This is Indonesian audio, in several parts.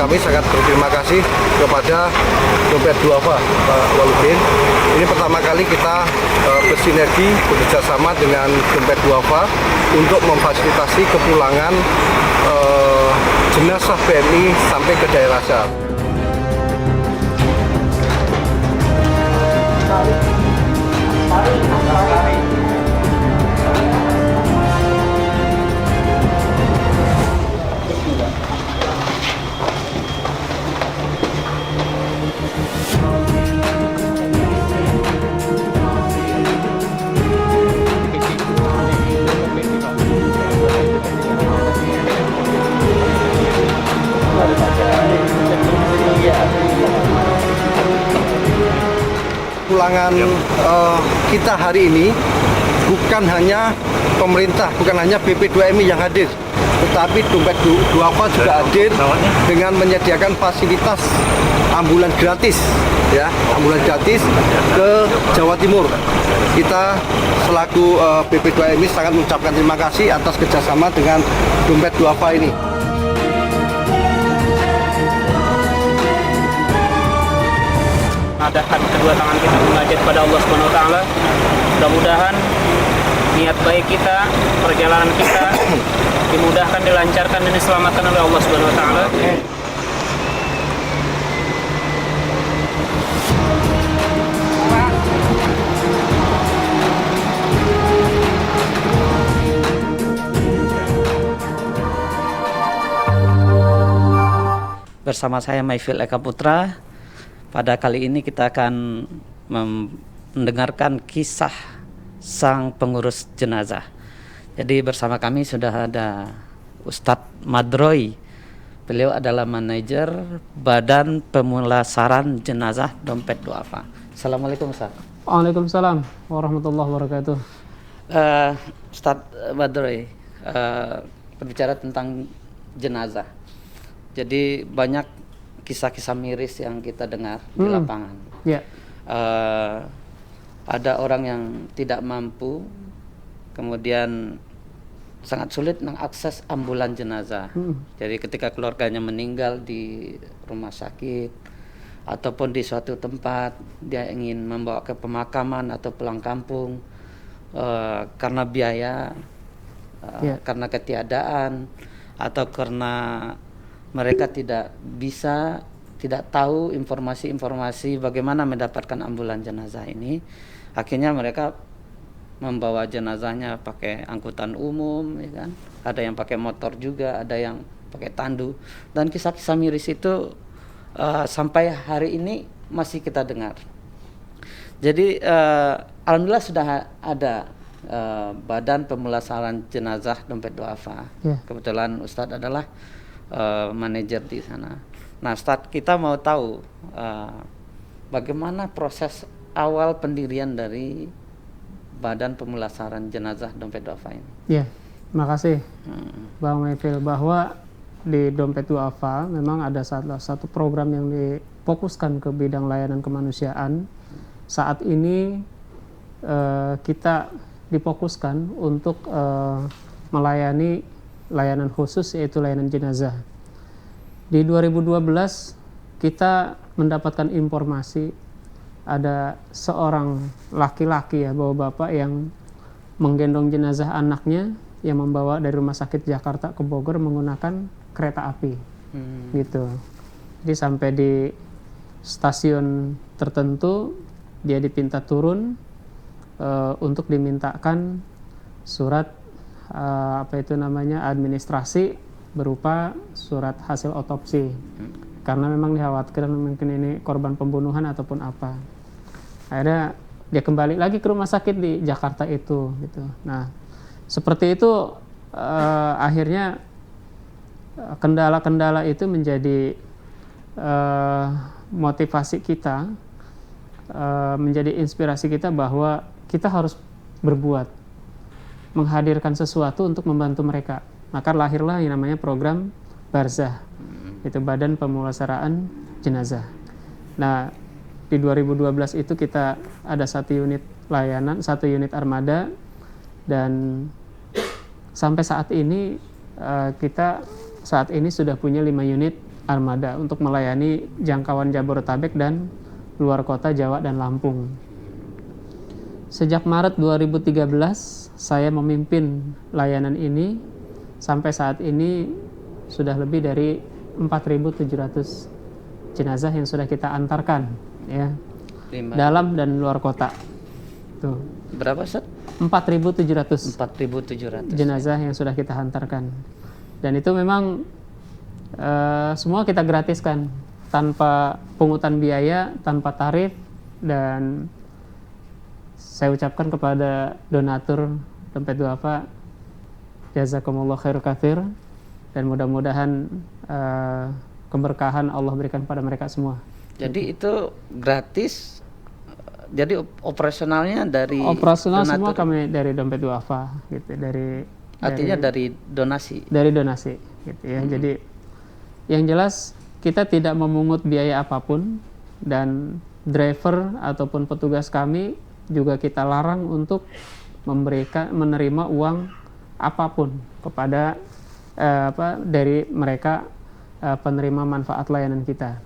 kami sangat berterima kasih kepada Dompet Duafa Pak Waludin. Ini pertama kali kita bersinergi bekerjasama dengan Dompet Duafa untuk memfasilitasi kepulangan jenazah PMI sampai ke daerah asal. Pulangan kita hari ini bukan hanya pemerintah, bukan hanya BP2MI yang hadir, tetapi Dompet Duafa juga hadir dengan menyediakan fasilitas ambulan gratis, ya, ambulan gratis ke Jawa Timur. Kita selaku BP2MI sangat mengucapkan terima kasih atas kerjasama dengan Dompet Duafa ini. Ada kedua tangan kita munajat pada Allah Subhanahu wa taala. Mudah-mudahan niat baik kita, perjalanan kita dimudahkan, dilancarkan dan diselamatkan oleh Allah Subhanahu wa taala. Bersama saya Maifil Eka Putra. Pada kali ini kita akan mendengarkan kisah sang pengurus jenazah. Jadi bersama kami sudah ada Ustadz Madroy. Beliau adalah manajer Badan Pemulasaran Jenazah Dompet Duafa. Assalamualaikum Ustadz. Waalaikumsalam warahmatullahi wabarakatuh. Ustadz Madroy, berbicara tentang jenazah. Jadi banyak kisah-kisah miris yang kita dengar di lapangan. Yeah. Ada orang yang tidak mampu, kemudian sangat sulit mengakses ambulan jenazah. Jadi ketika keluarganya meninggal di rumah sakit ataupun di suatu tempat, dia ingin membawa ke pemakaman atau pulang kampung, karena biaya, karena ketiadaan, atau karena mereka tidak tahu informasi-informasi bagaimana mendapatkan ambulan jenazah ini. Akhirnya mereka membawa jenazahnya pakai angkutan umum, ya kan? Ada yang pakai motor juga, ada yang pakai tandu. Dan kisah-kisah miris itu sampai hari ini masih kita dengar. Jadi alhamdulillah sudah ada Badan Pemulasaran Jenazah Dompet Duafa. Kebetulan Ustadz adalah manajer di sana. Nah, Ustadz, kita mau tahu bagaimana proses awal pendirian dari Badan Pemulasaran Jenazah Dompet Duafa ini. Ya, makasih Bang Maifil, bahwa di Dompet Duafa memang ada salah satu program yang difokuskan ke bidang layanan kemanusiaan. Saat ini kita difokuskan untuk melayani layanan khusus, yaitu layanan jenazah. Di 2012 kita mendapatkan informasi ada seorang laki-laki, ya, bapak yang menggendong jenazah anaknya yang membawa dari rumah sakit Jakarta ke Bogor menggunakan kereta api. Gitu. Jadi sampai di stasiun tertentu dia dipinta turun untuk dimintakan surat administrasi berupa surat hasil otopsi, karena memang dikhawatirkan mungkin ini korban pembunuhan ataupun apa. Akhirnya dia kembali lagi ke rumah sakit di Jakarta itu, gitu. Nah, seperti itu akhirnya kendala-kendala itu menjadi motivasi kita, menjadi inspirasi kita bahwa kita harus berbuat, menghadirkan sesuatu untuk membantu mereka. Maka lahirlah yang namanya program Barzah, itu Badan Pemulasaraan Jenazah. Nah, di 2012 itu kita ada satu unit layanan, satu unit armada, dan sampai saat ini kita saat ini sudah punya 5 unit armada untuk melayani jangkauan Jabodetabek dan luar kota Jawa dan Lampung. Sejak Maret 2013 saya memimpin layanan ini. Sampai saat ini sudah lebih dari 4.700 jenazah yang sudah kita antarkan, ya, dalam dan luar kota. Tuh. Berapa, Ustaz? 4.700 jenazah yang sudah kita hantarkan. Dan itu memang semua kita gratiskan, tanpa pungutan biaya, tanpa tarif. Dan saya ucapkan kepada donatur Dompet Duafa, jazakumullah khair katsir, dan mudah-mudahan keberkahan Allah berikan pada mereka semua. Jadi itu gratis. Jadi operasionalnya dari operasional donatur. Semua kami dari Dompet Duafa gitu, Artinya dari donasi. Dari donasi gitu ya. Jadi yang jelas kita tidak memungut biaya apapun, dan driver ataupun petugas kami juga kita larang untuk menerima uang apapun kepada dari mereka penerima manfaat layanan kita.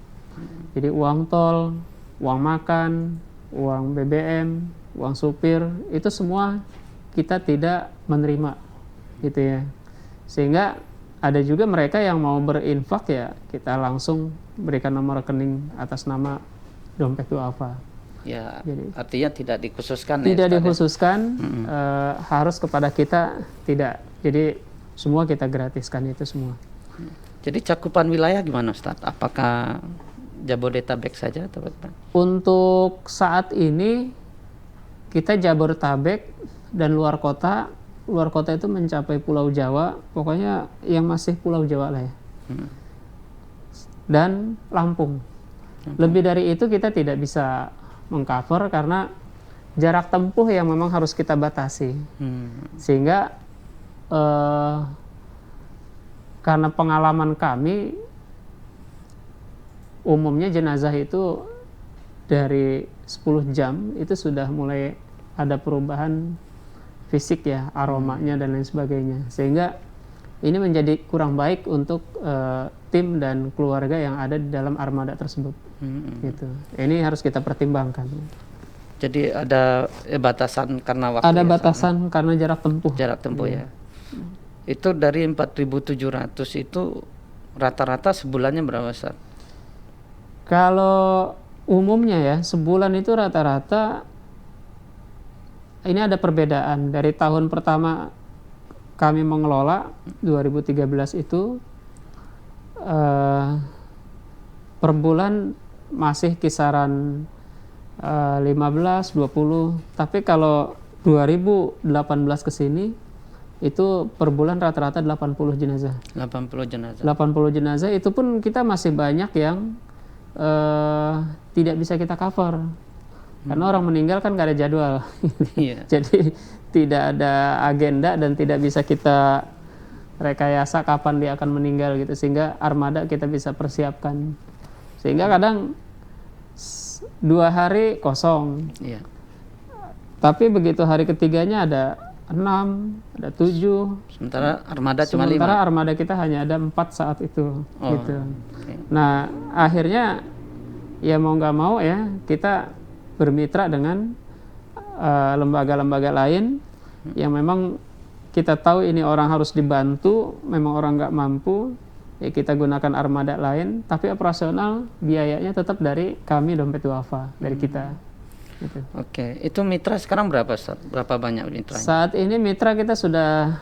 Jadi uang tol, uang makan, uang BBM, uang supir, itu semua kita tidak menerima gitu ya. Sehingga ada juga mereka yang mau berinfak, ya kita langsung berikan nomor rekening atas nama Dompet Duafa. Ya, Jadi, artinya tidak dikhususkan. Tidak ya, dikhususkan, harus kepada kita, tidak. Jadi semua kita gratiskan itu semua. Jadi cakupan wilayah gimana, Ustaz? Apakah Jabodetabek saja atau apa? Untuk saat ini kita Jabodetabek dan luar kota itu mencapai Pulau Jawa, pokoknya yang masih Pulau Jawa lah ya. Dan Lampung. Lebih dari itu kita tidak bisa mengcover karena jarak tempuh yang memang harus kita batasi. Sehingga karena pengalaman kami, umumnya jenazah itu dari 10 jam itu sudah mulai ada perubahan fisik ya, aromanya dan lain sebagainya. Sehingga ini menjadi kurang baik untuk tim dan keluarga yang ada di dalam armada tersebut. Gitu. Ini harus kita pertimbangkan. Jadi ada batasan karena waktu. Ada batasan karena jarak tempuh. Jarak tempuh ya. Itu dari 4.700 itu rata-rata sebulannya berapa, Ustaz? Kalau umumnya ya, sebulan itu rata-rata ini ada perbedaan. Dari tahun pertama kami mengelola 2013 itu per bulan masih kisaran 15-20, tapi kalau 2018 ke sini itu per bulan rata-rata 80 jenazah. 80 jenazah. 80 jenazah itu pun kita masih banyak yang tidak bisa kita cover. Karena orang meninggal kan gak ada jadwal. Iya. Jadi tidak ada agenda dan tidak bisa kita rekayasa kapan dia akan meninggal gitu, sehingga armada kita bisa persiapkan. Sehingga kadang 2 hari kosong. Iya. Tapi begitu hari ketiganya ada 6, ada 7. Sementara armada cuma 5. Sementara armada kita hanya ada 4 saat itu. Gitu. Okay. Nah, akhirnya ya mau nggak mau ya kita bermitra dengan lembaga-lembaga lain yang memang kita tahu ini orang harus dibantu, memang orang nggak mampu, ya kita gunakan armada lain, tapi operasional biayanya tetap dari kami Dompet Duafa, dari kita. Gitu. Oke, itu mitra sekarang berapa, Ustaz? Berapa banyak mitranya? Saat ini mitra kita sudah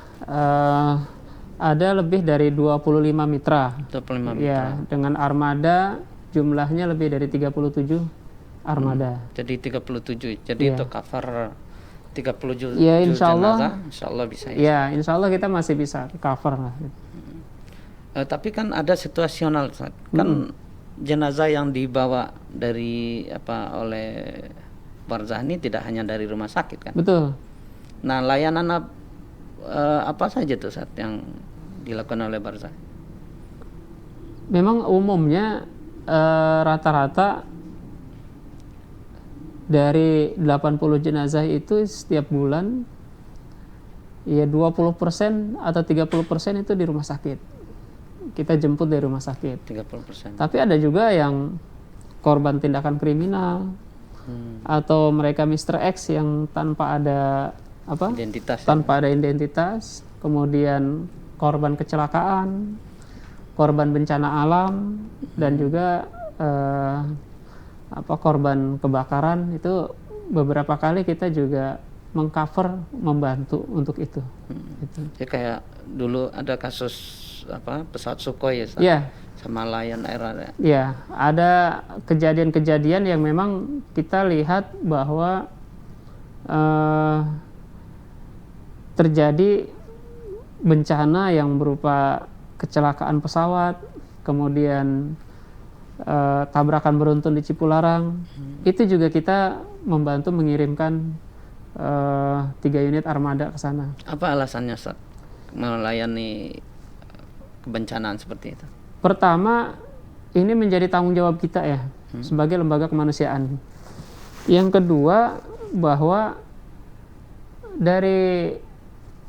ada lebih dari 25 mitra. 25 mitra. Ya, dengan armada jumlahnya lebih dari 37 armada. Jadi 37. Jadi Ya. untuk cover 37 Ya, insya Allah, jenazah, insya Allah bisa. Ya, insya Allah kita masih bisa cover lah. Tapi kan ada situasional, Ustaz. Kan jenazah yang dibawa dari oleh Barzani tidak hanya dari rumah sakit kan? Betul. Nah, layanan apa saja tuh, Ustaz, yang dilakukan oleh Barzani? Memang umumnya rata-rata dari 80 jenazah itu setiap bulan ya 20% atau 30% itu di rumah sakit. kita jemput dari rumah sakit. 30%. Tapi ada juga yang korban tindakan kriminal atau mereka Mr. X yang tanpa ada Identitas. tanpa ada identitas, kemudian korban kecelakaan, korban bencana alam, dan juga korban kebakaran. Itu beberapa kali kita juga mengcover, membantu untuk itu. Gitu. Ya kayak dulu ada kasus pesawat Sukhoi ya, Ustaz? Ya, Sama Lion Air. ya, ada kejadian-kejadian yang memang kita lihat bahwa terjadi bencana yang berupa kecelakaan pesawat, kemudian tabrakan beruntun di Cipularang. Itu juga kita membantu mengirimkan 3 unit armada ke sana. Apa alasannya, Ustaz, melayani kebencanaan seperti itu? Pertama, ini menjadi tanggung jawab kita ya, sebagai lembaga kemanusiaan. Yang kedua, bahwa dari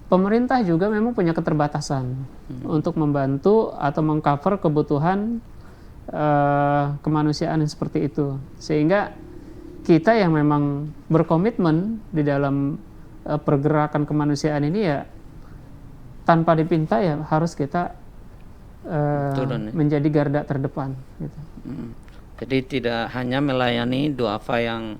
pemerintah juga memang punya keterbatasan untuk membantu atau mengcover kebutuhan kemanusiaan yang seperti itu. Sehingga kita yang memang berkomitmen di dalam pergerakan kemanusiaan ini ya, tanpa dipinta ya harus kita Turun, ya? menjadi garda terdepan gitu. Jadi tidak hanya melayani duafa yang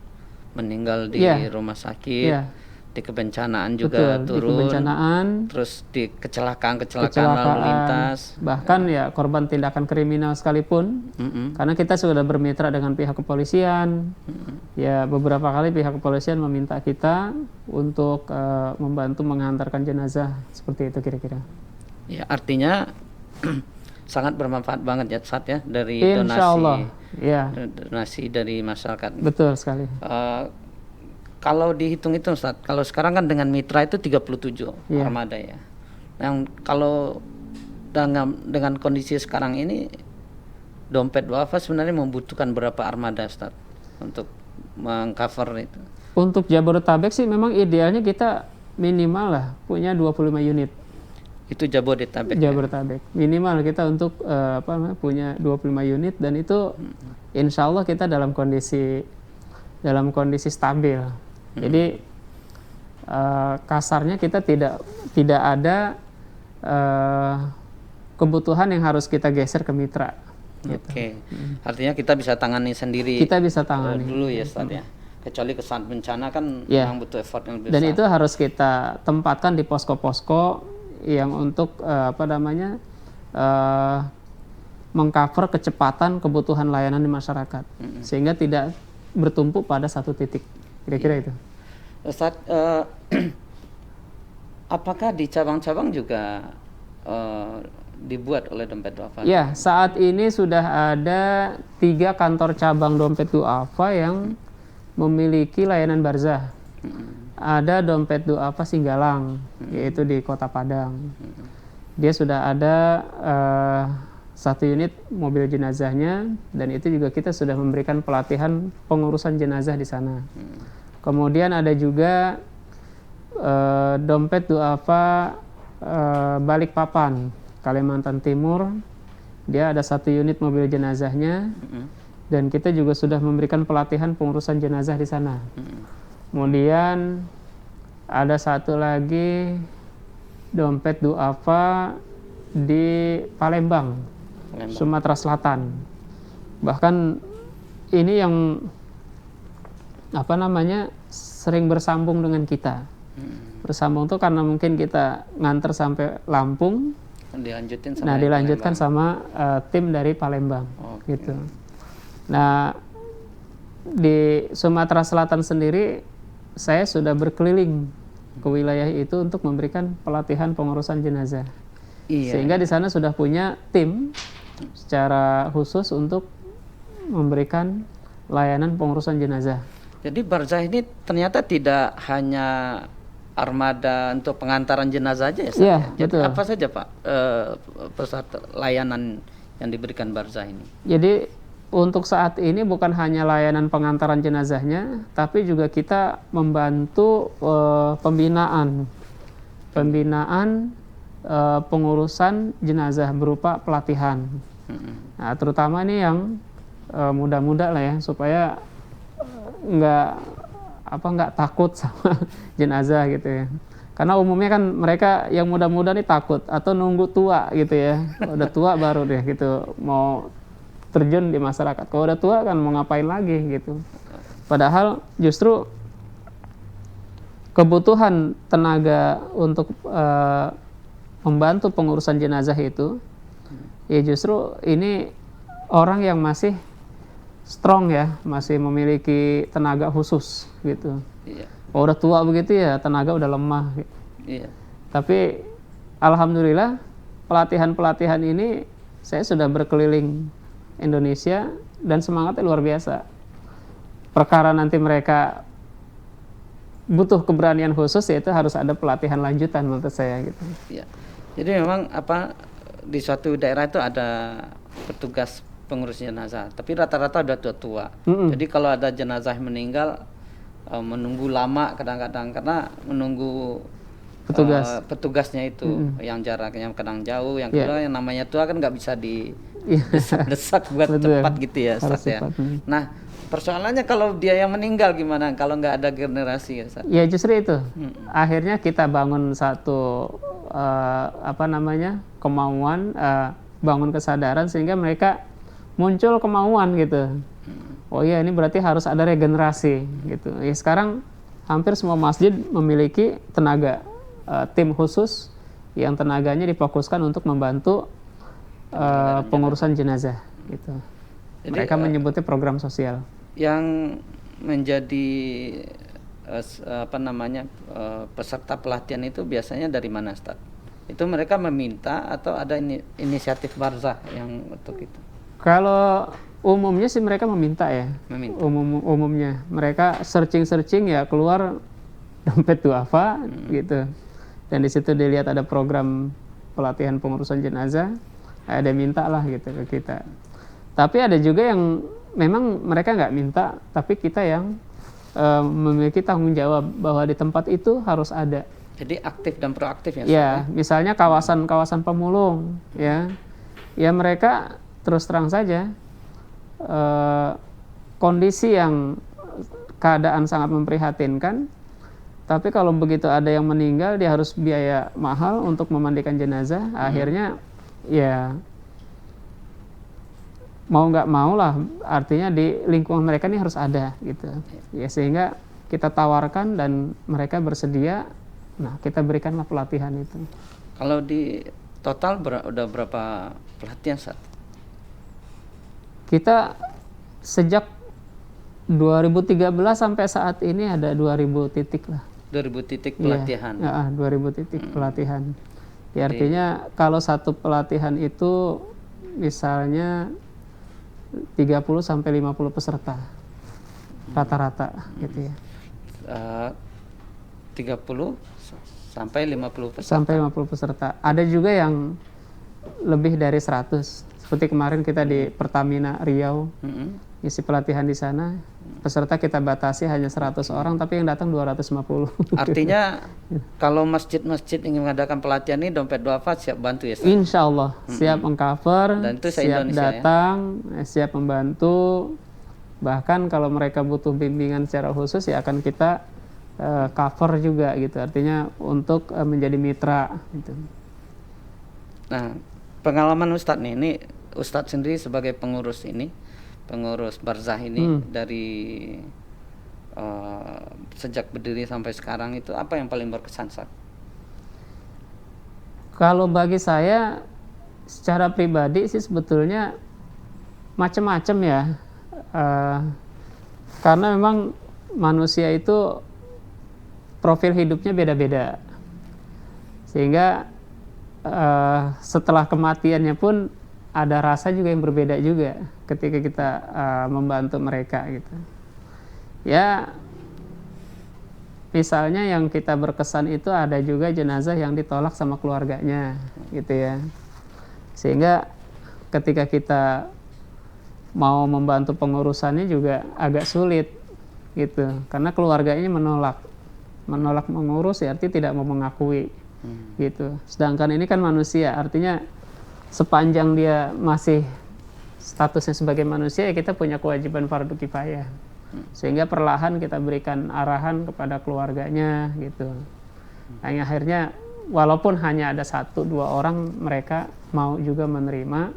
meninggal di Iya. rumah sakit, Iya. di kebencanaan juga Betul, di turun, kebencanaan, terus di kecelakaan lalu lintas. bahkan ya korban tindakan kriminal sekalipun, karena kita sudah bermitra dengan pihak kepolisian. Ya beberapa kali pihak kepolisian meminta kita untuk membantu mengantarkan jenazah, seperti itu kira-kira. Ya artinya sangat bermanfaat banget ya, Ustaz, ya, dari Insya Allah, ya, donasi dari masyarakat. betul sekali. Kalau dihitung itu, Ustaz, kalau sekarang kan dengan mitra itu 37 Iya. armada ya. Yang kalau dengan kondisi sekarang ini, dompet duafa sebenarnya membutuhkan berapa armada, Ustaz, untuk mengcover itu? Untuk Jabodetabek sih memang idealnya kita minimal lah punya 25 unit. Itu Jabodetabek. Ya? Jabodetabek minimal kita untuk punya 25 unit, dan itu insya Allah kita dalam kondisi stabil. Jadi kasarnya kita tidak ada kebutuhan yang harus kita geser ke mitra. Oke. Artinya kita bisa tangani sendiri. Kita bisa tangani dulu ya, Ustaz, ya. Kecuali saat bencana kan Ya. memang butuh effort yang lebih Dan besar. itu harus kita tempatkan di posko-posko yang untuk mengcover kecepatan kebutuhan layanan di masyarakat, sehingga tidak bertumpuk pada satu titik. Kira-kira itu. Ustaz, apakah di cabang-cabang juga dibuat oleh dompet duafa? Ya, saat ini sudah ada 3 kantor cabang dompet duafa yang memiliki layanan barzah. Ada dompet duafa Singgalang, yaitu di Kota Padang. Dia sudah ada 1 unit mobil jenazahnya, dan itu juga kita sudah memberikan pelatihan pengurusan jenazah di sana. Kemudian ada juga dompet duafa Balikpapan, Kalimantan Timur. Dia ada 1 unit mobil jenazahnya, dan kita juga sudah memberikan pelatihan pengurusan jenazah di sana. Kemudian ada 1 lagi dompet duafa di Palembang, Sumatera Selatan. Bahkan ini yang sering bersambung dengan kita. Bersambung tuh karena mungkin kita nganter sampai Lampung, dilanjutkan sama tim dari Palembang. Gitu. Nah, di Sumatera Selatan sendiri saya sudah berkeliling ke wilayah itu untuk memberikan pelatihan pengurusan jenazah. Iya. Sehingga di sana sudah punya tim secara khusus untuk memberikan layanan pengurusan jenazah. Jadi barzah ini ternyata tidak hanya armada untuk pengantaran jenazah aja ya, Ustaz? Iya, Jadi betul. apa saja, Pak, layanan yang diberikan barzah ini? Jadi untuk saat ini bukan hanya layanan pengantaran jenazahnya, tapi juga kita membantu pembinaan pengurusan jenazah berupa pelatihan. Nah, terutama ini yang muda-muda lah ya, supaya nggak takut sama jenazah gitu ya. Karena umumnya kan mereka yang muda-muda nih takut atau nunggu tua gitu ya. Udah tua baru deh gitu mau terjun di masyarakat. Kalau udah tua kan mau ngapain lagi gitu. Padahal justru kebutuhan tenaga untuk membantu pengurusan jenazah itu ya justru ini orang yang masih strong ya, masih memiliki tenaga khusus gitu. Iya. Kalau udah tua begitu ya tenaga udah lemah. Iya. Tapi alhamdulillah pelatihan-pelatihan ini saya sudah berkeliling Indonesia dan semangatnya luar biasa. Perkara nanti mereka butuh keberanian khusus, yaitu harus ada pelatihan lanjutan menurut saya gitu. Iya. Jadi memang di suatu daerah itu ada petugas pengurus jenazah, tapi rata-rata udah tua-tua. Jadi kalau ada jenazah yang meninggal menunggu lama kadang-kadang karena menunggu petugasnya itu yang jaraknya kadang jauh, yang kedua yang namanya tua kan nggak bisa desak buat cepat gitu ya, Ustaz ya. Nah, persoalannya kalau dia yang meninggal gimana kalau nggak ada generasi ya, Ustaz? Ya justru itu. Akhirnya kita bangun satu kemauan, bangun kesadaran sehingga mereka muncul kemauan gitu. Oh iya, ini berarti harus ada regenerasi gitu. Ya sekarang hampir semua masjid memiliki tenaga tim khusus yang tenaganya difokuskan untuk membantu pengurusan jenazah gitu. Jadi, mereka menyebutnya program sosial. Yang menjadi peserta pelatihan itu biasanya dari mana, Ustaz? Itu mereka meminta atau ada inisiatif Barzah yang untuk itu? Kalau umumnya sih mereka meminta ya. Umumnya mereka searching ya, keluar dompet duafa gitu. Dan di situ dilihat ada program pelatihan pengurusan jenazah, ada minta lah gitu ke kita. Tapi ada juga yang memang mereka nggak minta, tapi kita yang memiliki tanggung jawab bahwa di tempat itu harus ada. Jadi aktif dan proaktif ya? Ya, misalnya kawasan-kawasan pemulung ya mereka terus terang saja kondisi yang keadaan sangat memprihatinkan. Tapi kalau begitu ada yang meninggal, dia harus biaya mahal untuk memandikan jenazah. Akhirnya ya mau nggak mau lah, artinya di lingkungan mereka ini harus ada gitu. Ya sehingga kita tawarkan dan mereka bersedia. Nah, kita berikanlah pelatihan itu. Kalau di total udah berapa pelatihan, Ustaz? Kita sejak 2013 sampai saat ini ada 2000 titik lah. 2000 titik pelatihan. Ya, 2000 titik pelatihan. Ya, artinya kalau satu pelatihan itu misalnya 30 sampai 50 peserta rata-rata gitu ya. 30 sampai 50 peserta. Sampai 50 peserta. Ada juga yang lebih dari 100. Seperti kemarin kita di Pertamina Riau, isi pelatihan di sana, peserta kita batasi hanya 100 orang, tapi yang datang 250. Artinya kalau masjid-masjid ingin mengadakan pelatihan ini, dompet duafa siap bantu ya, Ustaz? Insya Allah siap mengcover, siap datang, siap membantu. Bahkan kalau mereka butuh bimbingan secara khusus ya akan kita cover juga gitu. Artinya untuk menjadi mitra gitu. Nah, pengalaman Ustadz nih, ini Ustadz sendiri sebagai pengurus Barzah ini dari sejak berdiri sampai sekarang itu apa yang paling berkesan, Ustadz? Kalau bagi saya secara pribadi sih sebetulnya macam-macam ya, karena memang manusia itu profil hidupnya beda-beda, sehingga setelah kematiannya pun ada rasa juga yang berbeda juga ketika kita membantu mereka gitu. Ya, misalnya yang kita berkesan itu ada juga jenazah yang ditolak sama keluarganya gitu ya. Sehingga ketika kita mau membantu pengurusannya juga agak sulit gitu. Karena keluarganya menolak mengurus ya, artinya tidak mau mengakui gitu. Sedangkan ini kan manusia, artinya sepanjang dia masih statusnya sebagai manusia, ya kita punya kewajiban fardu kifayah. Sehingga perlahan kita berikan arahan kepada keluarganya gitu. Yang akhirnya walaupun hanya ada 1-2 orang, mereka mau juga menerima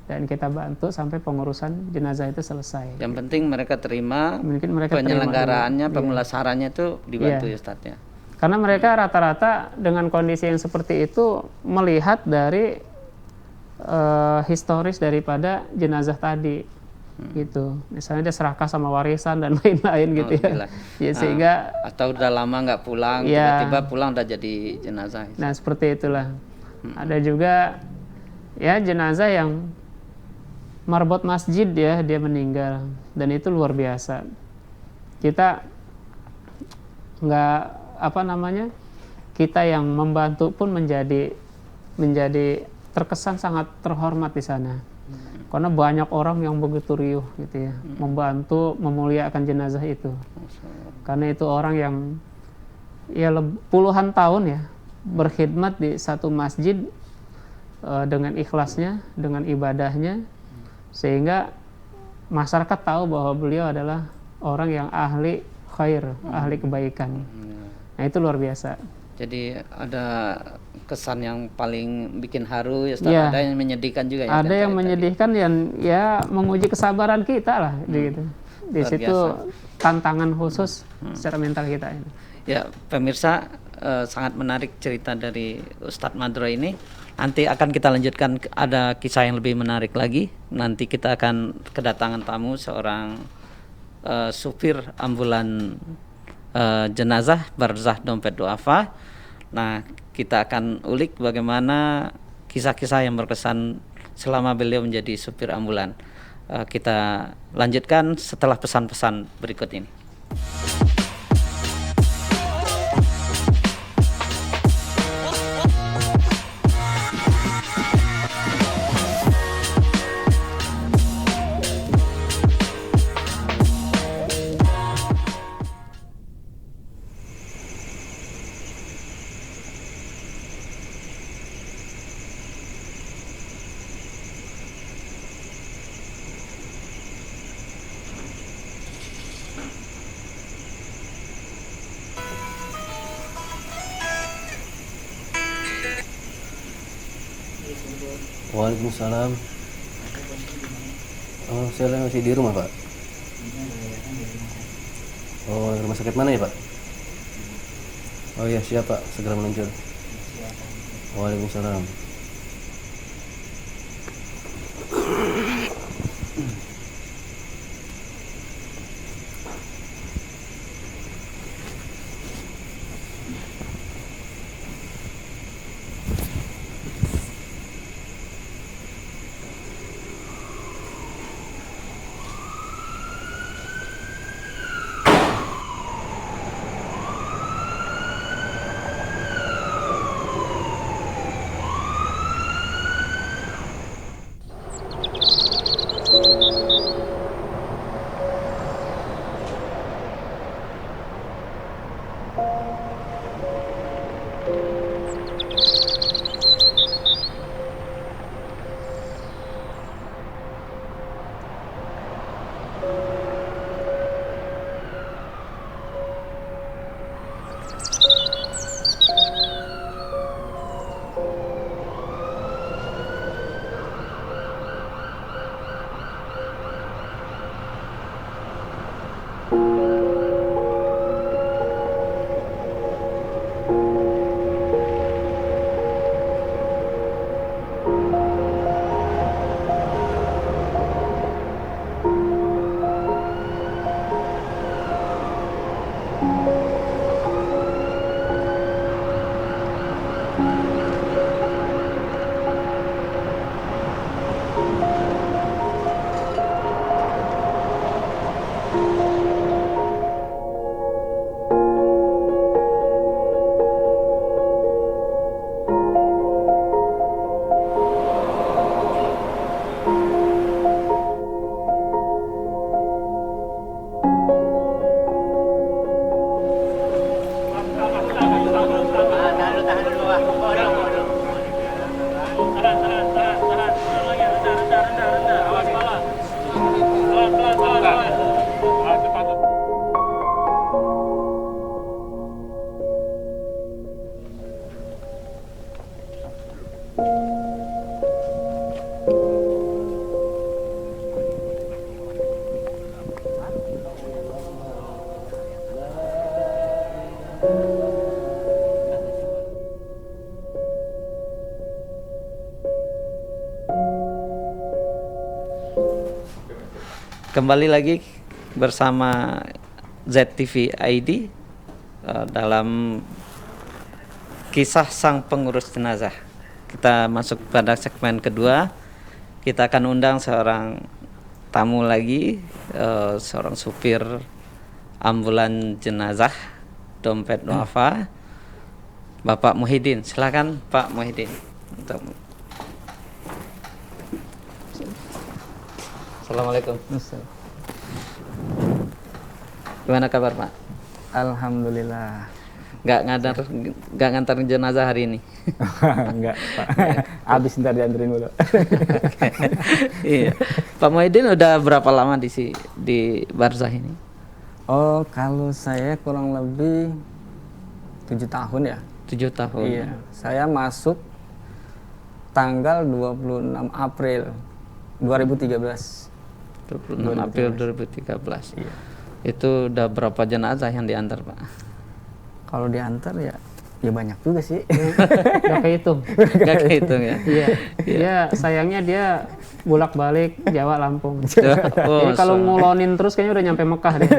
dan kita bantu sampai pengurusan jenazah itu selesai. Yang penting mereka terima, Mungkin mereka penyelenggaraannya, terima, pemulasarannya itu dibantu Iya. ya Ustadz ya. Karena mereka rata-rata dengan kondisi yang seperti itu melihat dari historis daripada jenazah tadi, gitu. Misalnya dia serakah sama warisan dan lain-lain gitu ya. Alhamdulillah. Ya sehingga Atau udah lama nggak pulang, Iya. tiba-tiba pulang udah jadi jenazah. nah seperti itulah. Ada juga ya jenazah yang marbot masjid ya, dia meninggal dan itu luar biasa. Kita nggak kita yang membantu pun menjadi terkesan sangat terhormat di sana. Karena banyak orang yang begitu riuh gitu ya, membantu memuliakan jenazah itu. Karena itu orang yang ya puluhan tahun ya berkhidmat di satu masjid dengan ikhlasnya, dengan ibadahnya, sehingga masyarakat tahu bahwa beliau adalah orang yang ahli khair, ahli kebaikan. Nah itu luar biasa. Jadi ada kesan yang paling bikin haru ya Ustaz. Iya. Ada yang menyedihkan juga ya. Ada yang menyedihkan dan ya menguji kesabaran kita lah gitu. Di Luar situ biasa. tantangan khusus secara mental kita ini. Ya pemirsa, sangat menarik cerita dari Ustadz Madro ini. Nanti akan kita lanjutkan, ada kisah yang lebih menarik lagi. Nanti kita akan kedatangan tamu, seorang supir ambulan jenazah Barzah Dompet Duafa. Nah, kita akan ulik bagaimana kisah-kisah yang berkesan selama beliau menjadi supir ambulan. Kita lanjutkan setelah pesan-pesan berikut ini. Waalaikumsalam. Oh, saya masih di rumah, Pak. Oh, rumah sakit mana ya, Pak? Oh iya, siap, Pak. Segera meluncur. Waalaikumsalam. Kembali lagi bersama ZTV ID dalam kisah sang pengurus jenazah. Kita masuk pada segmen kedua. Kita akan undang seorang tamu lagi, seorang supir ambulan jenazah dompet duafa, Bapak Muhyiddin. Silakan Pak Muhyiddin. Assalamualaikum. Gimana kabar Pak? Alhamdulillah. Nggak ngantar jenazah hari ini? Enggak, Pak. Habis ntar dianterin dulu. Iya. Pak Muhyiddin udah berapa lama di Barzah ini? Oh, kalau saya kurang lebih 7 tahun ya. 7 tahun. Iya. Saya masuk tanggal 26 April 2013. 26 April 2013. Iya. Itu udah berapa jenazah yang diantar Pak? Kalau diantar ya banyak juga sih. Gak kehitung. Gak kehitung ya? Iya. Dia sayangnya dia bolak-balik Jawa Lampung. Oh, Jadi kalau ngulonin terus kayaknya udah nyampe Mekah deh.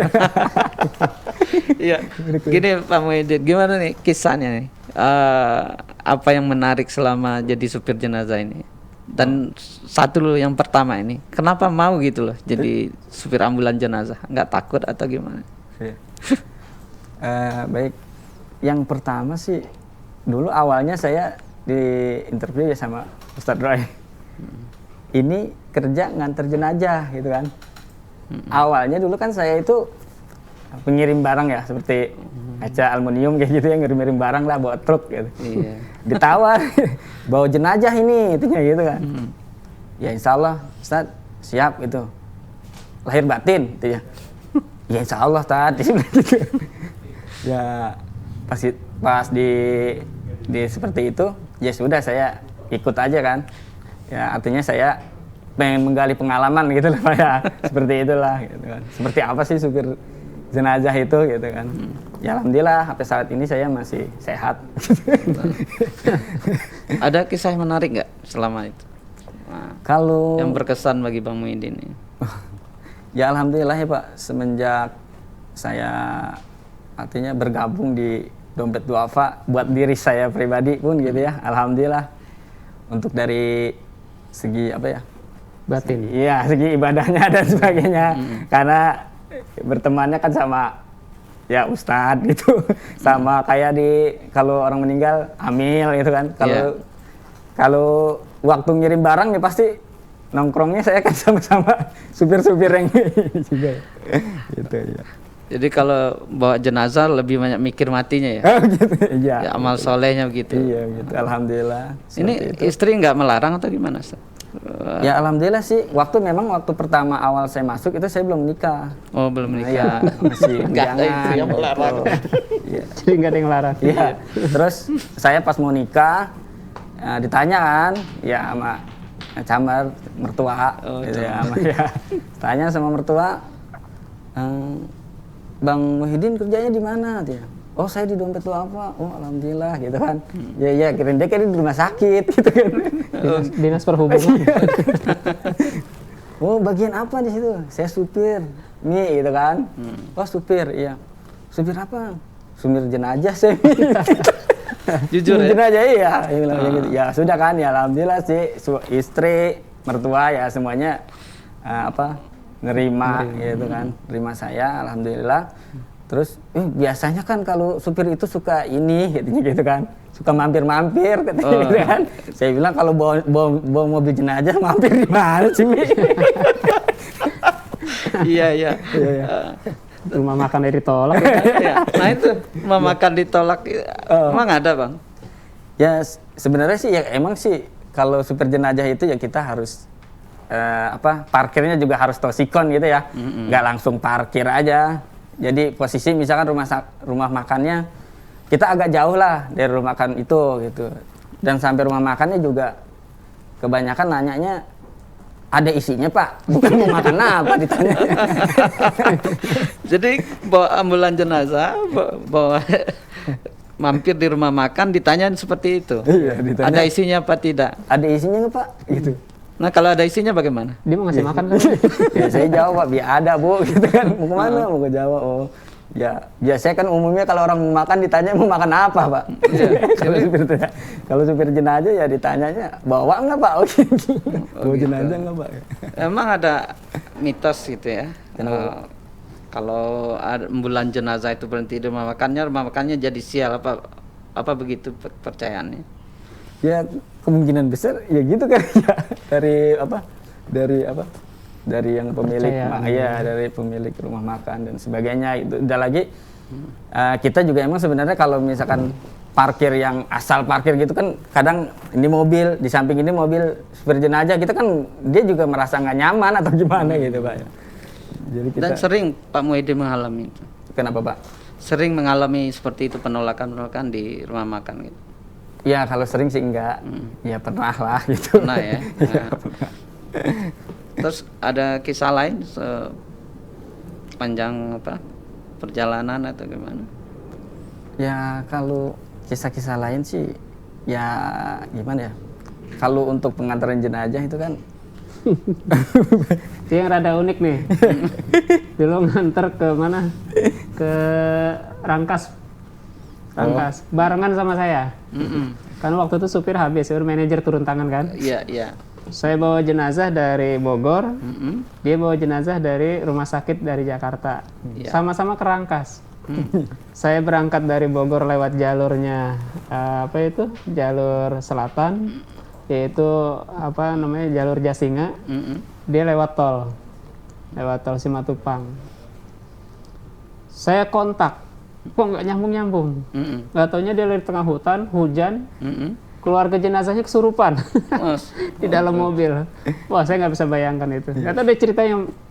Iya. Gini Pak Muhyiddin, gimana nih kisahnya nih? Apa yang menarik selama jadi supir jenazah ini? Dan satu loh yang pertama ini, kenapa mau gitu loh jadi supir ambulan jenazah? Nggak takut atau gimana? Iya. Baik. Yang pertama sih, dulu awalnya saya di interview ya sama Ustadz Roy. Ini kerja nganter jenazah gitu kan. Awalnya dulu kan saya itu pengirim barang ya, seperti kaca aluminium kayak gitu ya, ngirim-ngirim barang lah, bawa truk gitu. Iya. Ditawar, bawa jenazah ini, itunya gitu kan. Ya insya Allah, Ustadz siap gitu. Lahir batin, gitu ya. Ya insya Allah tadi gitu. Ya pas di seperti itu, ya sudah saya ikut aja kan. Ya artinya saya pengen menggali pengalaman gitu lah Pak ya. Seperti itulah gitu kan. Seperti apa sih supir jenazah itu gitu kan. Ya alhamdulillah sampai saat ini saya masih sehat. Ada kisah yang menarik nggak selama itu? Nah, Kalau yang berkesan bagi Bang Muhyiddin ini? ya alhamdulillah ya Pak, semenjak saya artinya bergabung di Dompet Duafa buat diri saya pribadi pun gitu ya, alhamdulillah untuk dari segi apa ya, Batin. iya segi ibadahnya dan sebagainya, karena bertemannya kan sama ya ustadz gitu, sama kayak kalau orang meninggal amil gitu kan, kalau waktu ngirim barang ya pasti nongkrongnya saya kan sama-sama supir-supir yang juga gitu ya. Jadi kalau bawa jenazah lebih banyak mikir matinya ya? Gitu, iya. Ya, amal solehnya begitu. Iya gitu, alhamdulillah. Ini istri nggak melarang atau gimana? Ya alhamdulillah sih, waktu pertama awal saya masuk itu saya belum nikah. Oh belum Nah, nikah. ya, masih Nggak ada bujangan, itu yang melarang. Iya. Jadi nggak ada yang larang. Iya. Terus saya pas mau nikah ditanya kan, ya sama camar mertua, gitu ya, tanya sama mertua, Bang Muhyiddin kerjanya di mana? Dia, oh saya di Dompet Duafa. Oh alhamdulillah gitu kan. Ya kirain dia kayak di rumah sakit gitu kan. Dinas perhubungan. Oh bagian apa di situ? Saya supir. Nih gitu kan. Oh supir, iya. Supir apa? Supir jenazah saya. Jujur ya? Jenazah iya. Gitu. Ya sudah kan, ya alhamdulillah sih istri, mertua ya semuanya nerima gitu kan, nerima saya alhamdulillah. Terus biasanya kan kalau supir itu suka ini gitu kan, suka mampir-mampir katanya gitu kan. Saya bilang kalau bawa mobil jenazah mampir di mana sih? Iya. Rumah makan dari ditolak. Ya. Nah itu rumah makan ditolak, emang ada Bang? Ya sebenarnya sih ya emang sih kalau supir jenazah itu ya kita harus parkirnya juga harus tosikon gitu ya, nggak langsung parkir aja. Jadi posisi misalkan rumah makannya kita agak jauh lah dari rumah makan itu gitu, dan sampai rumah makannya juga kebanyakan nanyanya ada isinya Pak, bukan mau makan apa ditanya. Jadi bawa ambulan jenazah, bawa mampir di rumah makan ditanyain seperti itu. Iya, ditanya. Ada isinya apa tidak? Ada isinya nggak Pak? Gitu. Nah kalau ada isinya bagaimana? Dia mau ngasih makan kan? Ya saya jawab, Pak, biar ada Bu, gitu kan. Mau kemana? Mau ke Jawa. Oh, ya biasanya kan umumnya kalau orang mau makan ditanya mau makan apa, Pak. Kalau supir jenazah ya ditanyanya bawa nggak, Pak? Oh, gitu. Bawa jenazah nggak, Pak? Emang ada mitos gitu ya. Kenapa? Kalau ambulan jenazah itu berhenti di rumah makannya jadi sial apa begitu percayaannya? Ya kemungkinan besar ya gitu kan ya dari yang pemilik dari pemilik rumah makan dan sebagainya. Itu udah lagi kita juga emang sebenarnya kalau misalkan parkir yang asal parkir gitu kan kadang ini mobil di samping ini mobil supir jenazah kita kan dia juga merasa nggak nyaman atau gimana gitu, Pak. Jadi kita, Dan sering Pak Muhyiddin mengalami itu. kenapa, Pak? Sering mengalami seperti itu penolakan di rumah makan gitu. Ya kalau sering sih enggak, ya pernah lah gitu. Nah ya. Terus ada kisah lain sepanjang perjalanan atau gimana? Ya kalau kisah-kisah lain sih ya gimana ya? Kalau untuk pengantaran jenazah itu kan Itu yang rada unik nih. Dulu nganter ke mana? Ke Rangkas. Barengan sama saya. Kan waktu itu supir manajer turun tangan kan. Iya, iya. Saya bawa jenazah dari Bogor, dia bawa jenazah dari rumah sakit dari Jakarta. Iya. Sama-sama ke Rangkas. Saya berangkat dari Bogor lewat jalurnya jalur selatan, yaitu jalur Jasinga. Dia lewat tol Simatupang. Saya kontak, kok nggak nyambung. Nggak taunya dia dari tengah hutan, hujan, keluarga jenazahnya kesurupan di dalam mobil. Wah, saya nggak bisa bayangkan itu. Nggak tahu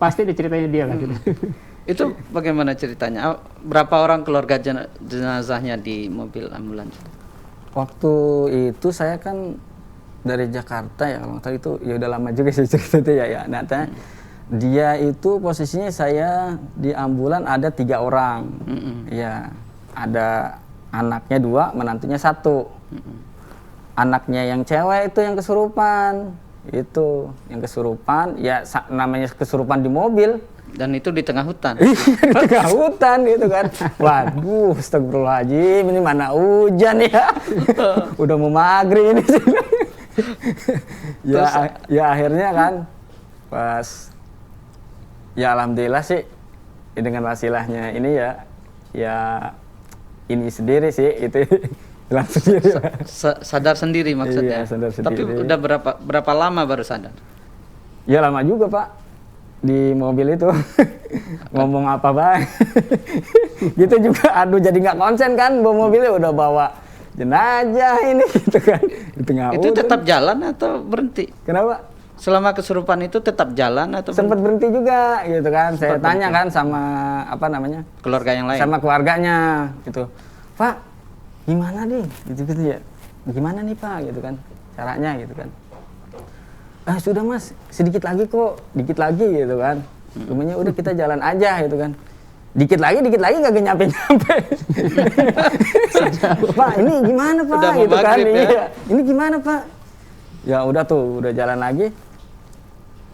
pasti ceritanya dia lah gitu. Itu bagaimana ceritanya? Berapa orang keluarga jenazahnya di mobil ambulans? waktu itu saya kan dari Jakarta ya, kalau nggak itu ya udah lama juga sih cerita itu ya. Nah, dia itu posisinya saya di ambulan ada 3 orang, ya ada anaknya 2, menantunya 1. Anaknya yang cewek itu yang kesurupan, ya namanya kesurupan di mobil. Dan itu di tengah hutan. Di tengah hutan gitu kan. Waduh, astagfirullahaladzim, ini mana hujan ya. Udah mau maghrib ini. ya akhirnya kan pas ya alhamdulillah sih dengan wasilahnya ini ya ini sendiri sih itu hilang sendiri. Sadar sendiri maksudnya. Iya, sadar Tapi sendiri. udah berapa lama baru sadar? Ya lama juga, Pak. Di mobil itu ngomong apa bang gitu juga, aduh jadi nggak konsen kan, bawa mobilnya udah bawa jenazah ini gitu kan di tengah Itu hutan. tetap jalan atau berhenti? Kenapa? Selama kesurupan itu tetap jalan atau Sempat berhenti juga gitu kan. Saya Sempat tanya berhenti. kan sama keluarga yang lain? sama keluarganya gitu, Pak gimana nih gitu ya, gimana nih Pak gitu kan caranya gitu kan. Sudah Mas, sedikit lagi kok, dikit lagi gitu kan. Rumahnya udah kita jalan aja gitu kan. Dikit lagi kagak nyampe. Pak, ini gimana Pak? Udah mau Gitu kan. maghrib, ya? Iya. Ini gimana Pak? Ya udah tuh, udah jalan lagi.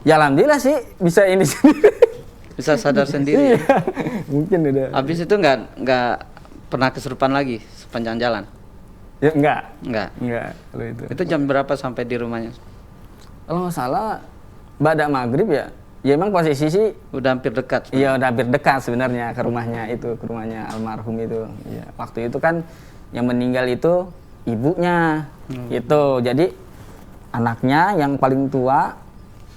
Ya alhamdulillah sih bisa ini sendiri. Bisa sadar sendiri. Iya, mungkin udah. Habis itu nggak pernah kesurupan lagi sepanjang jalan? Ya enggak. Nggak. Kalau itu. Itu jam berapa sampai di rumahnya? Kalau nggak salah ba'da maghrib ya. Ya emang posisi sih Udah hampir dekat. iya udah hampir dekat sebenarnya ke rumahnya almarhum itu. Ya, waktu itu kan yang meninggal itu ibunya. Gitu. Jadi anaknya yang paling tua,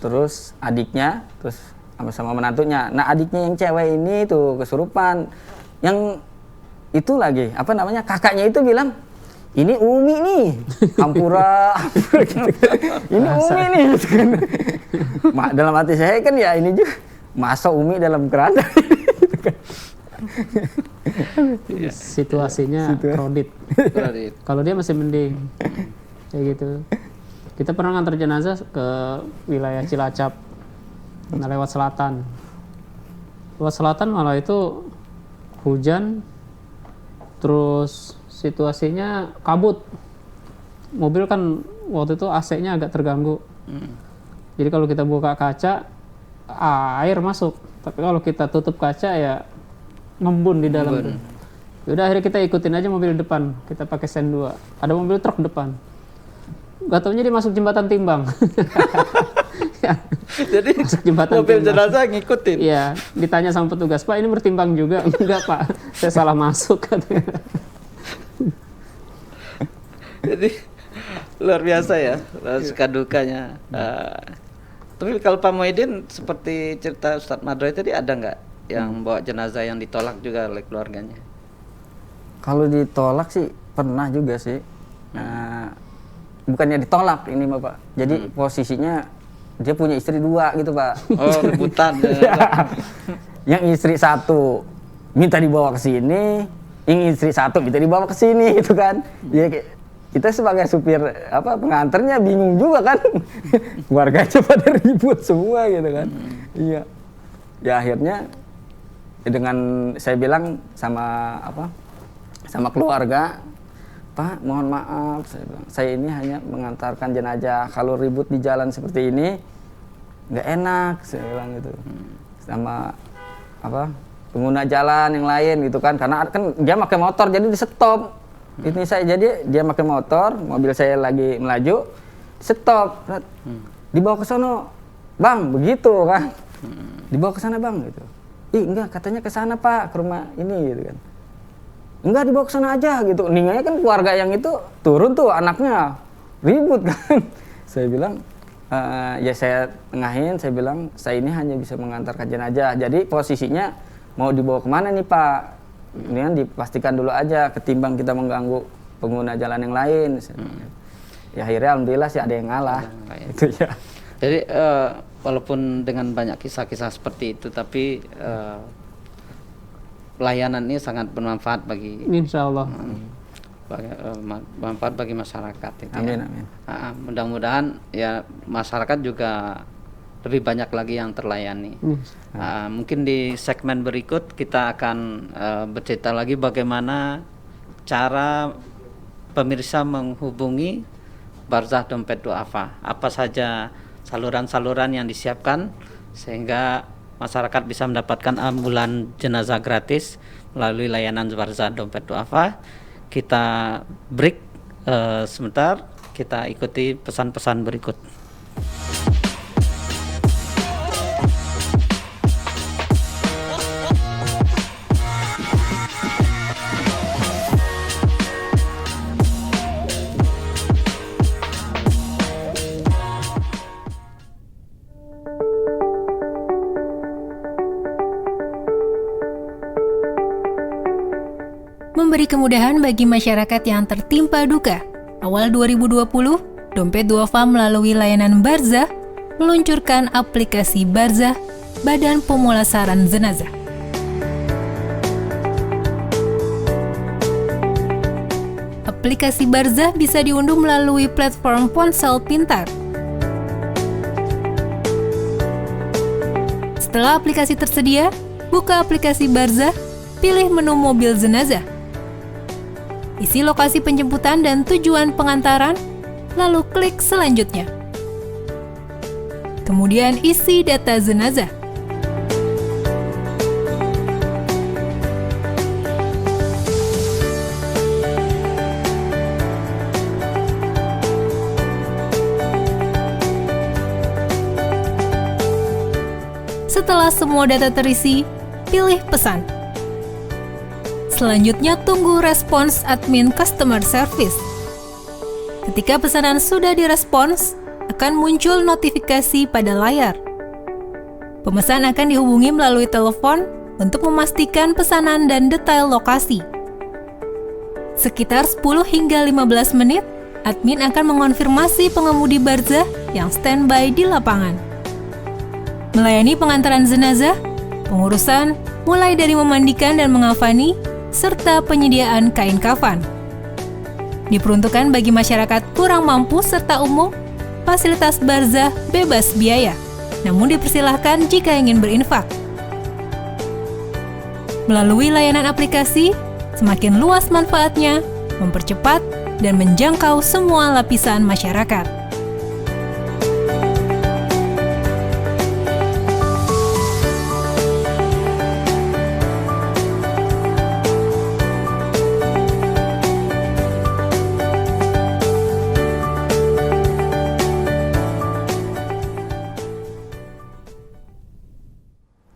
terus adiknya, terus sama-sama menantunya. Nah, adiknya yang cewek ini tuh kesurupan. Yang itu lagi, kakaknya itu bilang, ini Umi nih, Ampura gitu. Ini Umi nih. Gitu kan. Dalam hati saya kan ya ini juga, masa Umi dalam keranda. Gitu kan. Situasinya kredit. Kalau dia masih mending kayak gitu. Kita pernah ngantar jenazah ke wilayah Cilacap, lewat selatan. Lewat selatan malah itu hujan, terus situasinya kabut. Mobil kan waktu itu AC-nya agak terganggu. Jadi kalau kita buka kaca, air masuk. Tapi kalau kita tutup kaca ya ngembun di dalam. Ngembun. Udah akhirnya kita ikutin aja mobil depan. Kita pakai sen 2. Ada mobil truk depan. Gak taunya dia masuk jembatan timbang. Ya, Jadi masuk jembatan mobil timbang. jenazah ngikutin. Iya, ditanya sama petugas, Pak ini bertimbang juga? Enggak Pak, saya salah masuk katanya. Jadi luar biasa ya, suka dukanya. Tapi kalau Pak Muhyiddin seperti cerita Ustadz Madroi tadi, ada nggak yang bawa jenazah yang ditolak juga oleh keluarganya? Kalau ditolak sih pernah juga sih. Bukannya ditolak ini Bapak. Jadi posisinya dia punya istri 2 gitu Pak. Oh, rebutan. Ya. Yang istri 1 minta dibawa ke sini, yang istri 1 minta dibawa ke sini gitu kan. Ya kita sebagai supir pengantarnya bingung juga kan. Warganya pada ribut semua gitu kan. Iya. Ya akhirnya dengan saya bilang sama sama keluarga, Pak, mohon maaf, saya bilang, saya ini hanya mengantarkan jenazah. Kalau ribut di jalan seperti ini, nggak enak, saya bilang gitu. Sama pengguna jalan yang lain gitu kan, karena kan dia pakai motor, jadi di stop. Ini saya jadi dia pakai motor, mobil saya lagi melaju, stop, dibawa ke sono, Bang, begitu kan? Dibawa ke sana Bang, gitu. Ih enggak, katanya ke sana Pak, ke rumah ini gitu kan. Enggak, dibawa ke sana aja gitu. Ninggalnya kan keluarga yang itu turun tuh anaknya ribut kan. Saya bilang ya saya tengahin, saya bilang saya ini hanya bisa mengantarkan jenazah. Jadi posisinya mau dibawa kemana nih Pak? Ini kan dipastikan dulu aja ketimbang kita mengganggu pengguna jalan yang lain. Ya akhirnya alhamdulillah sih ada yang ngalah. Itu ya. Jadi walaupun dengan banyak kisah-kisah seperti itu, tapi pelayanan ini sangat bermanfaat bagi Insya Allah. bermanfaat bagi masyarakat itu. Amin, ya. amin. Mudah-mudahan ya masyarakat juga lebih banyak lagi yang terlayani. Mungkin di segmen berikut kita akan bercerita lagi bagaimana cara pemirsa menghubungi Barzah Dompet Duafa. Apa saja saluran-saluran yang disiapkan sehingga masyarakat bisa mendapatkan ambulan jenazah gratis melalui layanan Barzah Dompet Duafa. Kita break sebentar, kita ikuti pesan-pesan berikut. Memberi kemudahan bagi masyarakat yang tertimpa duka. Awal 2020, Dompet Duafa melalui layanan Barzah meluncurkan aplikasi Barzah, Badan Pemulasaran Jenazah. Aplikasi Barzah bisa diunduh melalui platform ponsel pintar. Setelah aplikasi tersedia, buka aplikasi Barzah, pilih menu mobil jenazah. Isi lokasi penjemputan dan tujuan pengantaran, lalu klik selanjutnya. Kemudian isi data jenazah. Setelah semua data terisi, pilih pesan. Selanjutnya tunggu respons admin customer service. Ketika pesanan sudah direspons, akan muncul notifikasi pada layar. Pemesan akan dihubungi melalui telepon untuk memastikan pesanan dan detail lokasi. Sekitar 10 hingga 15 menit, admin akan mengonfirmasi pengemudi Barzah yang standby di lapangan. Melayani pengantaran jenazah, pengurusan mulai dari memandikan dan mengafani, serta penyediaan kain kafan. Diperuntukkan bagi masyarakat kurang mampu serta umum, fasilitas Barzah bebas biaya, namun dipersilahkan jika ingin berinfak. Melalui layanan aplikasi, semakin luas manfaatnya, mempercepat dan menjangkau semua lapisan masyarakat.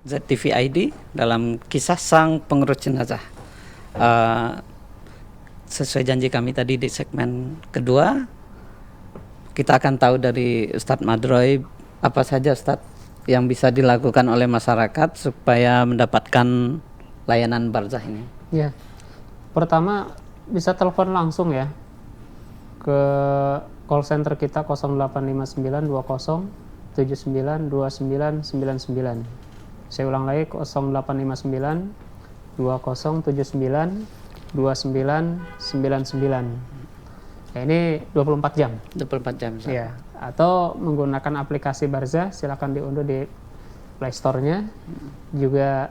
ZTV-ID dalam kisah sang pengurus jenazah. Sesuai janji kami tadi di segmen kedua, kita akan tahu dari Ustadz Madroy apa saja Ustadz yang bisa dilakukan oleh masyarakat supaya mendapatkan layanan barzah ini. Ya, pertama bisa telepon langsung ya ke call center kita 0859 20 79 29 99. Saya ulang lagi 0859 20 79 29 99. Ya, ini 24 jam. 24 jam. Ustadz. Ya, atau menggunakan aplikasi Barzah, silakan diunduh di Play Store-nya. Juga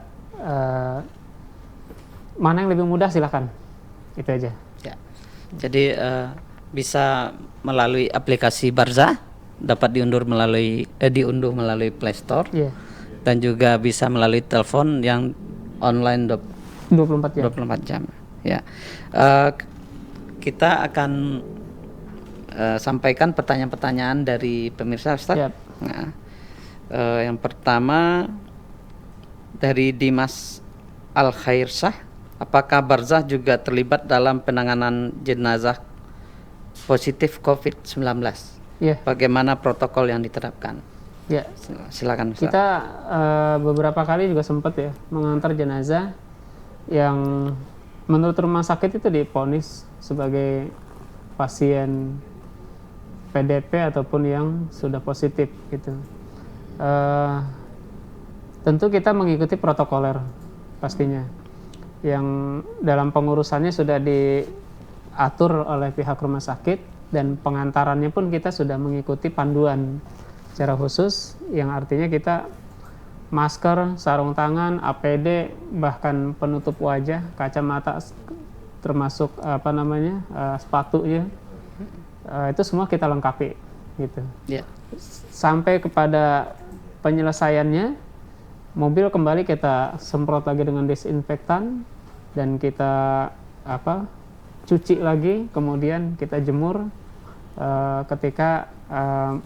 mana yang lebih mudah silakan. Itu aja. Ya. Jadi bisa melalui aplikasi Barzah, dapat diunduh melalui Play Store. Iya. Dan juga bisa melalui telepon yang online 24 jam. 24 jam. Ya. Kita akan sampaikan pertanyaan-pertanyaan dari pemirsa, Ustaz. Yap. Nah, yang pertama dari Dimas Al Khairsah, apakah Barzah juga terlibat dalam penanganan jenazah positif COVID-19? Iya. Bagaimana protokol yang diterapkan? Ya. Silakan, Ustaz. Kita beberapa kali juga sempat ya mengantar jenazah yang menurut rumah sakit itu divonis sebagai pasien PDP ataupun yang sudah positif gitu. Tentu kita mengikuti protokoler pastinya, yang dalam pengurusannya sudah diatur oleh pihak rumah sakit, dan pengantarannya pun kita sudah mengikuti panduan secara khusus, yang artinya kita masker, sarung tangan, APD, bahkan penutup wajah, kacamata, termasuk sepatunya, itu semua kita lengkapi gitu. Ya. Sampai kepada penyelesaiannya, mobil kembali kita semprot lagi dengan disinfektan dan kita cuci lagi, kemudian kita jemur ketika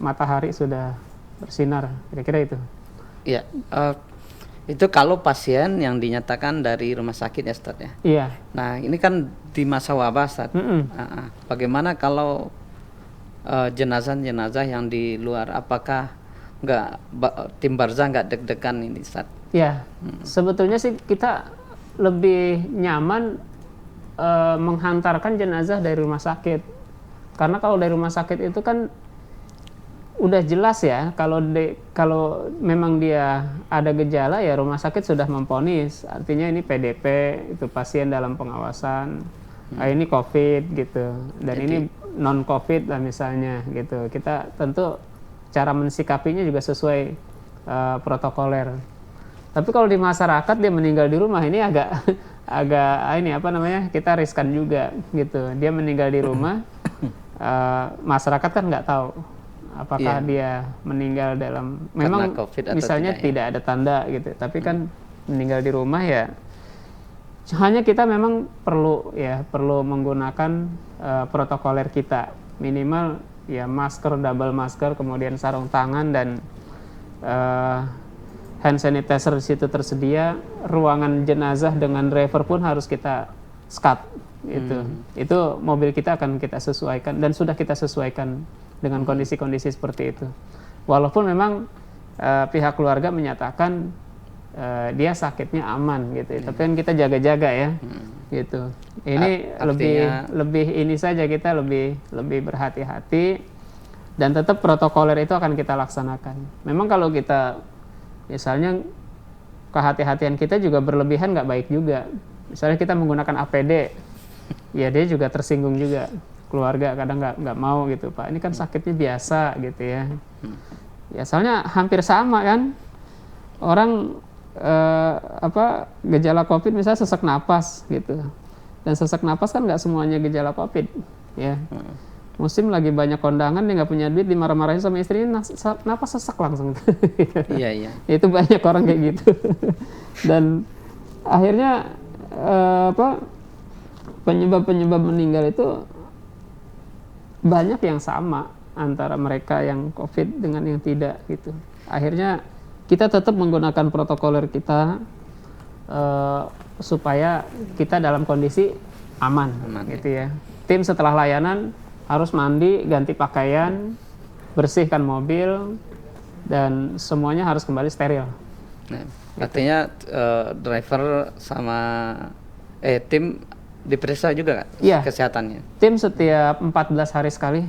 matahari sudah bersinar, kira-kira itu. Ya, itu kalau pasien yang dinyatakan dari rumah sakit ya, Ustaz ya. Iya. Nah, ini kan di masa wabah, Ustaz. Bagaimana kalau jenazah-jenazah yang di luar, apakah tim Barzah nggak deg-degan ini, Ustaz? Ya, sebetulnya sih kita lebih nyaman menghantarkan jenazah dari rumah sakit, karena kalau dari rumah sakit itu kan udah jelas ya, kalau memang dia ada gejala ya rumah sakit sudah memvonis, artinya ini PDP, itu pasien dalam pengawasan, ini COVID gitu, dan jadi, ini non COVID lah misalnya gitu. Kita tentu cara mensikapinya juga sesuai protokoler. Tapi kalau di masyarakat dia meninggal di rumah, ini agak kita riskan juga gitu. Dia meninggal di rumah, masyarakat kan nggak tahu apakah dia meninggal dalam memang misalnya tidak ada tanda gitu, tapi kan meninggal di rumah ya hanya kita memang perlu menggunakan protokoler kita, minimal ya masker, double masker, kemudian sarung tangan dan hand sanitizer di situ tersedia. Ruangan jenazah dengan driver pun harus kita skat gitu. Itu mobil kita akan kita sesuaikan dan sudah kita sesuaikan dengan kondisi-kondisi seperti itu. Walaupun memang pihak keluarga menyatakan dia sakitnya aman gitu, tapi kan kita jaga-jaga ya, gitu. Ini lebih ini saja, kita lebih berhati-hati dan tetap protokoler itu akan kita laksanakan. Memang kalau kita misalnya kehati-hatian kita juga berlebihan nggak baik juga. Misalnya kita menggunakan APD, ya dia juga tersinggung juga. Keluarga kadang nggak mau gitu, Pak. Ini kan sakitnya biasa gitu ya. Ya soalnya hampir sama kan. Orang gejala COVID misalnya sesak napas gitu. Dan sesak napas kan nggak semuanya gejala COVID ya. Musim lagi banyak kondangan, dia nggak punya duit, dimarah-marahin sama istrinya, napas sesak langsung. Iya. Itu banyak orang kayak gitu. Dan akhirnya penyebab meninggal itu banyak yang sama antara mereka yang COVID dengan yang tidak gitu. Akhirnya kita tetap menggunakan protokoler kita supaya kita dalam kondisi aman, gitu ya. Tim setelah layanan harus mandi, ganti pakaian, bersihkan mobil, dan semuanya harus kembali steril. Nah, artinya driver sama tim diperiksa juga kan Iya. kesehatannya? Tim setiap 14 hari sekali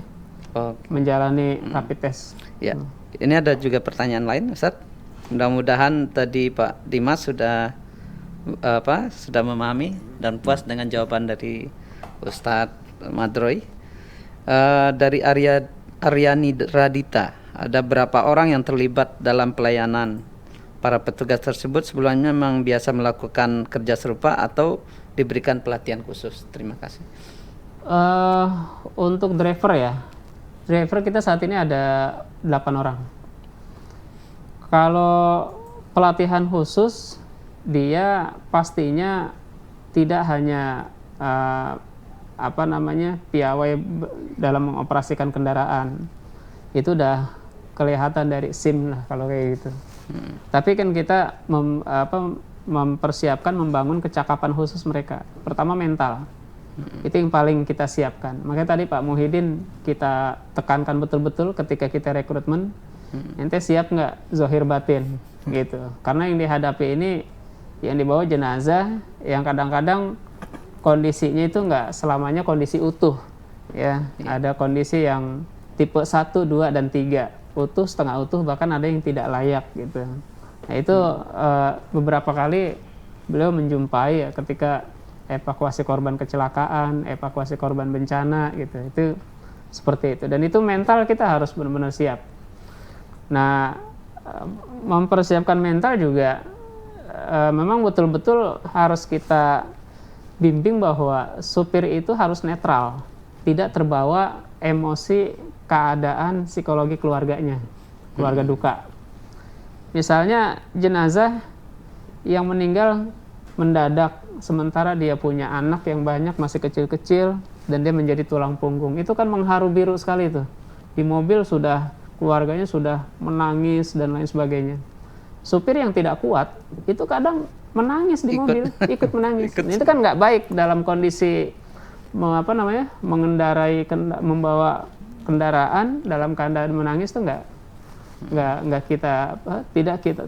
Oke. menjalani rapid test. Ya, ini ada juga pertanyaan lain, Ustaz. Mudah-mudahan tadi Pak Dimas sudah sudah memahami dan puas dengan jawaban dari Ustadz Madroi. Dari Aryani Radita, ada berapa orang yang terlibat dalam pelayanan? Para petugas tersebut sebelumnya memang biasa melakukan kerja serupa atau diberikan pelatihan khusus? Terima kasih. Untuk driver ya, driver kita saat ini ada 8 orang. Kalau pelatihan khusus, dia pastinya tidak hanya piawai dalam mengoperasikan kendaraan. Itu udah kelihatan dari SIM lah kalau kayak gitu. Tapi kan kita mempersiapkan membangun kecakapan khusus mereka. Pertama mental. Itu yang paling kita siapkan. Makanya tadi Pak Muhyiddin kita tekankan betul-betul ketika kita rekrutmen, ente siap nggak zahir batin gitu. Karena yang dihadapi ini yang dibawa jenazah yang kadang-kadang kondisinya itu nggak selamanya kondisi utuh ya. Ada kondisi yang tipe 1, 2, dan 3 utuh, setengah utuh, bahkan ada yang tidak layak gitu. Nah itu beberapa kali beliau menjumpai ya, ketika evakuasi korban kecelakaan, evakuasi korban bencana gitu. Itu seperti itu, dan itu mental kita harus benar-benar siap. Nah mempersiapkan mental juga memang betul-betul harus kita bimbing bahwa supir itu harus netral, tidak terbawa emosi keadaan psikologi keluarganya, keluarga duka. Misalnya jenazah yang meninggal mendadak, sementara dia punya anak yang banyak, masih kecil-kecil, dan dia menjadi tulang punggung. Itu kan mengharu biru sekali tuh. Di mobil sudah, keluarganya sudah menangis dan lain sebagainya. Supir yang tidak kuat, itu kadang menangis di mobil, ikut menangis. Itu kan nggak baik dalam kondisi mengendarai, membawa kendaraan dalam keadaan menangis, tuh nggak kita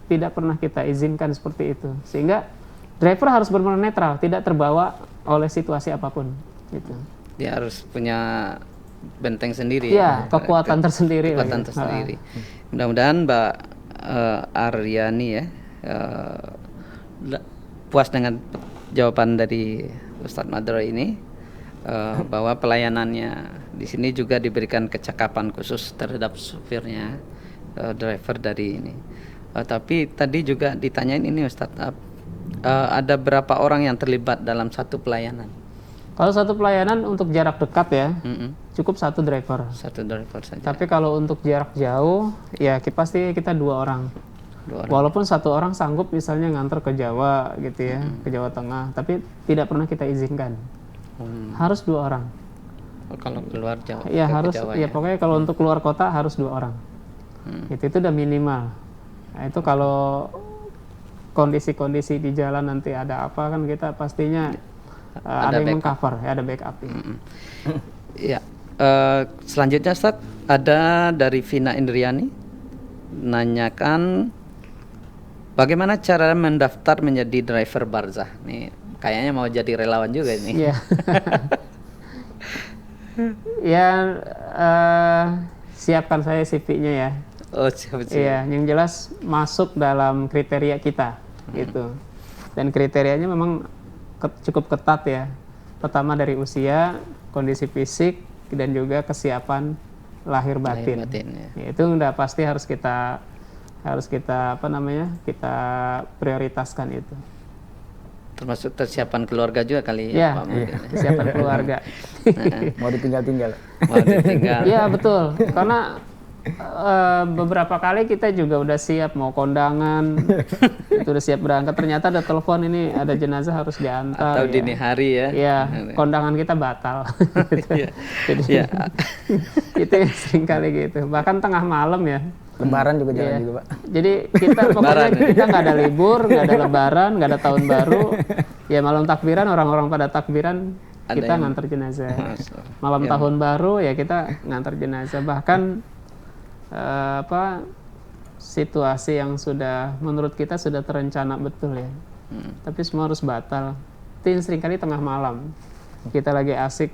tidak pernah kita izinkan seperti itu. Sehingga driver harus benar-benar netral, tidak terbawa oleh situasi apapun. Gitu. Dia harus punya benteng sendiri. Ya, kekuatan tersendiri. Kekuatan tersendiri. Mudah-mudahan Mbak Aryani ya puas dengan jawaban dari Ustadz Madroi ini, bahwa pelayanannya di sini juga diberikan kecakapan khusus terhadap supirnya, driver dari ini. Tapi tadi juga ditanyain ini Ustadz, ada berapa orang yang terlibat dalam satu pelayanan? Kalau satu pelayanan untuk jarak dekat ya, cukup satu driver. Satu driver saja. Tapi kalau untuk jarak jauh, ya pasti kita 2 orang. Walaupun 1 orang sanggup misalnya nganter ke Jawa gitu ya, ke Jawa Tengah, tapi tidak pernah kita izinkan. Harus 2 orang. Kalau keluar Jawa, ya harus Jawa, ya pokoknya kalau untuk keluar kota harus 2 orang. Itu udah minimal. Nah, itu kalau kondisi-kondisi di jalan nanti ada apa kan, kita pastinya ada yang mengcover, ya, ada backup. Ya, selanjutnya Ustaz, ada dari Vina Indriani nanyakan bagaimana cara mendaftar menjadi driver barzah. Nih kayaknya mau jadi relawan juga ini. Iya. Ya, siapkan saya CV-nya ya. Oh, siap. Iya, yang jelas masuk dalam kriteria kita gitu. Dan kriterianya memang cukup ketat ya. Pertama dari usia, kondisi fisik, dan juga kesiapan lahir batin. Ya, itu udah pasti harus kita kita prioritaskan itu. Termasuk kesiapan keluarga juga kali ya, Pak. Kesiapan keluarga. Mau ditinggal-tinggal. Iya betul, karena beberapa kali kita juga udah siap mau kondangan, itu udah siap berangkat, ternyata ada telepon ini ada jenazah harus diantar. Atau dini hari ya. Iya, kondangan kita batal. Jadi itu sering kali gitu, bahkan tengah malam ya. Lebaran juga jalan Iya. juga, Pak. Jadi kita pokoknya Lebaran, ya. kita nggak ada libur, nggak ada lebaran, nggak ada tahun baru. Ya malam takbiran orang-orang pada takbiran Ada kita yang- nganter jenazah. Masya Allah. Malam tahun baru ya kita nganter jenazah. Bahkan situasi yang sudah menurut kita sudah terencana betul ya. Tapi semua harus batal. Tin seringkali tengah malam kita lagi asik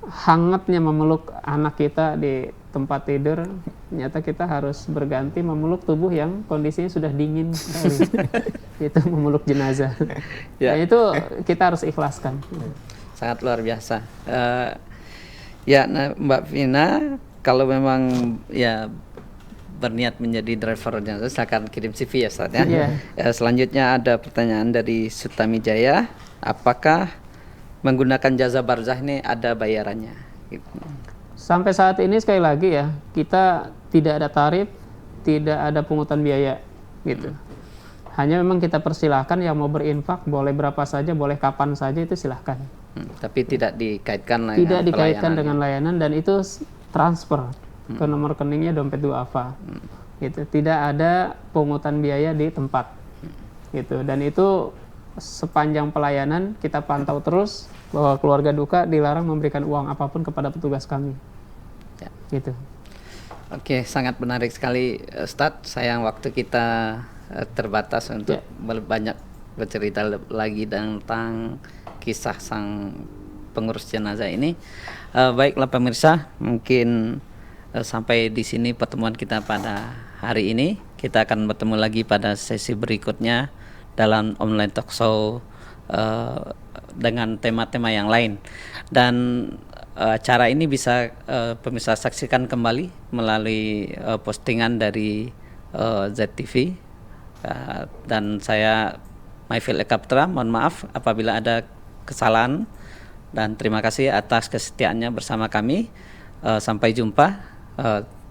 hangatnya memeluk anak kita di tempat tidur, ternyata kita harus berganti memeluk tubuh yang kondisinya sudah dingin sekali. Itu memeluk jenazah. Ya. Ya, itu kita harus ikhlaskan. Sangat luar biasa. Nah, Mbak Vina, kalau memang ya berniat menjadi driver jenazah, silakan kirim CV ya Ustaz ya. Iya. Selanjutnya ada pertanyaan dari Sutami Jaya, apakah menggunakan jasa barzah ini ada bayarannya? Gitu. Sampai saat ini sekali lagi ya, kita tidak ada tarif, tidak ada pungutan biaya gitu. Hanya memang kita persilahkan yang mau berinfak boleh berapa saja, boleh kapan saja itu silahkan. Tapi tidak dikaitkan dengan Tidak dikaitkan pelayanannya. dengan layanan dan itu transfer ke nomor rekeningnya dompet duafa. Gitu. Tidak ada pungutan biaya di tempat. Gitu. Dan itu sepanjang pelayanan kita pantau terus bahwa keluarga duka dilarang memberikan uang apapun kepada petugas kami. Ya. Gitu. Oke, sangat menarik sekali Ustadz. Sayang waktu kita terbatas untuk banyak bercerita lagi tentang kisah sang pengurus jenazah ini. Baiklah pemirsa, mungkin sampai di sini pertemuan kita pada hari ini. Kita akan bertemu lagi pada sesi berikutnya dalam online talk show dengan tema-tema yang lain. Dan acara ini bisa pemirsa saksikan kembali melalui postingan dari ZTV. Dan saya Maifil Ekaptra, mohon maaf apabila ada kesalahan dan terima kasih atas kesetiaannya bersama kami. Sampai jumpa.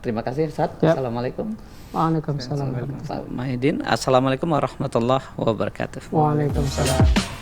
Terima kasih Ustaz. Ya. Assalamualaikum. Waalaikumsalam. Pak Mahidin. Assalamualaikum warahmatullahi wabarakatuh. Waalaikumsalam.